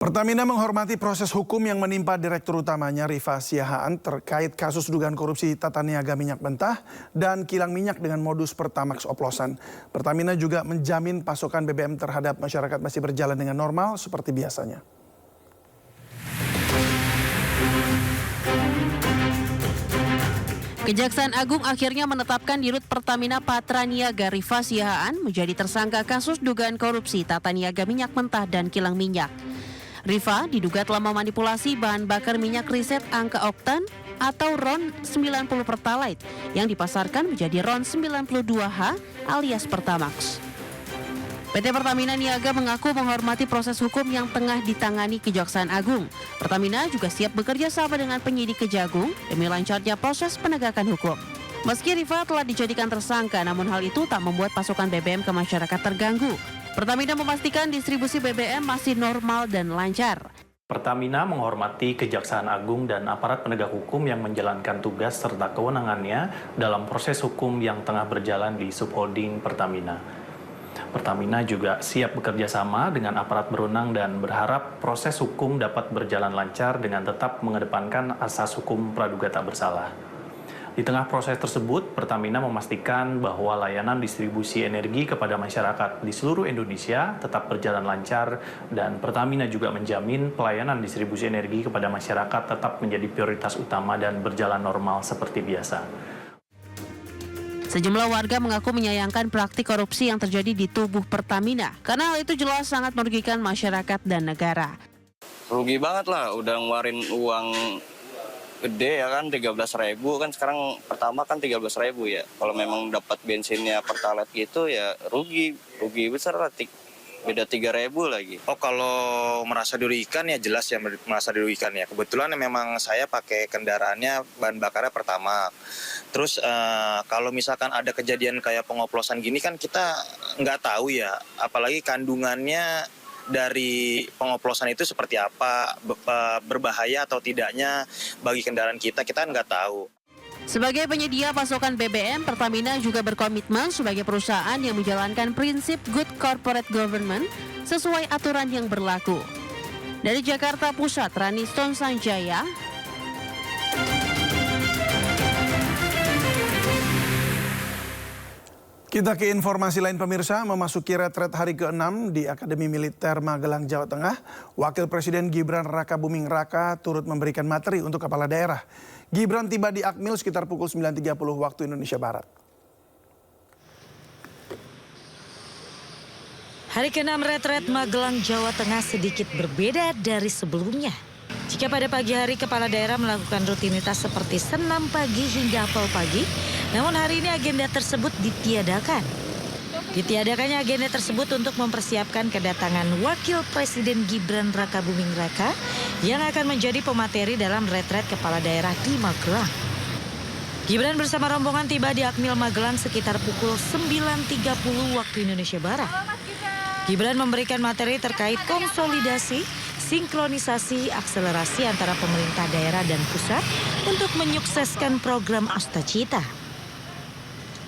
Pertamina menghormati proses hukum yang menimpa Direktur Utamanya Rifa Siahaan terkait kasus dugaan korupsi tata niaga minyak mentah dan kilang minyak dengan modus Pertamax oplosan. Pertamina juga menjamin pasokan BBM terhadap masyarakat masih berjalan dengan normal seperti biasanya. Kejaksaan Agung akhirnya menetapkan Dirut Pertamina Patraniaga Rifa Siahaan menjadi tersangka kasus dugaan korupsi tata niaga minyak mentah dan kilang minyak. Rifa diduga telah memanipulasi bahan bakar minyak riset angka oktan atau RON 90 Pertalite yang dipasarkan menjadi RON 92H alias Pertamax. PT Pertamina Niaga mengaku menghormati proses hukum yang tengah ditangani Kejaksaan Agung. Pertamina juga siap bekerja sama dengan penyidik Kejagung demi lancarnya proses penegakan hukum. Meski Rifa telah dijadikan tersangka, namun hal itu tak membuat pasokan BBM ke masyarakat terganggu. Pertamina memastikan distribusi BBM masih normal dan lancar. Pertamina menghormati Kejaksaan Agung dan aparat penegak hukum yang menjalankan tugas serta kewenangannya dalam proses hukum yang tengah berjalan di subholding Pertamina. Pertamina juga siap bekerja sama dengan aparat berwenang dan berharap proses hukum dapat berjalan lancar dengan tetap mengedepankan asas hukum praduga tak bersalah. Di tengah proses tersebut, Pertamina memastikan bahwa layanan distribusi energi kepada masyarakat di seluruh Indonesia tetap berjalan lancar dan Pertamina juga menjamin pelayanan distribusi energi kepada masyarakat tetap menjadi prioritas utama dan berjalan normal seperti biasa. Sejumlah warga mengaku menyayangkan praktik korupsi yang terjadi di tubuh Pertamina karena hal itu jelas sangat merugikan masyarakat dan negara. Rugi banget lah, udah ngeluarin uang gede ya kan, 13.000 kan, sekarang pertama kan 13.000 ya. Kalau memang dapat bensinnya Pertalite gitu ya rugi besar lah, beda 3.000 lagi. Oh, kalau merasa dirugikan ya jelas ya merasa dirugikan ya. Kebetulan memang saya pakai kendaraannya bahan bakarnya Pertamax. Terus kalau misalkan ada kejadian kayak pengoplosan gini kan kita nggak tahu ya, apalagi kandungannya dari pengoplosan itu seperti apa, berbahaya atau tidaknya bagi kendaraan kita nggak tahu. Sebagai penyedia pasokan BBM, Pertamina juga berkomitmen sebagai perusahaan yang menjalankan prinsip good corporate government sesuai aturan yang berlaku. Dari Jakarta Pusat, Rani Stone Sanjaya. Kita ke informasi lain pemirsa, memasuki retret hari ke-6 di Akademi Militer Magelang, Jawa Tengah, Wakil Presiden Gibran Rakabuming Raka turut memberikan materi untuk kepala daerah. Gibran tiba di Akmil sekitar pukul 9.30 waktu Indonesia Barat. Hari ke-6 retret Magelang, Jawa Tengah sedikit berbeda dari sebelumnya. Jika pada pagi hari kepala daerah melakukan rutinitas seperti senam pagi hingga apel pagi, namun hari ini agenda tersebut ditiadakan. Ditiadakannya agenda tersebut untuk mempersiapkan kedatangan Wakil Presiden Gibran Rakabuming Raka yang akan menjadi pemateri dalam retret kepala daerah di Magelang. Gibran bersama rombongan tiba di Akmil Magelang sekitar pukul 9.30 waktu Indonesia Barat. Gibran memberikan materi terkait konsolidasi, sinkronisasi, akselerasi antara pemerintah daerah dan pusat untuk menyukseskan program Astacita.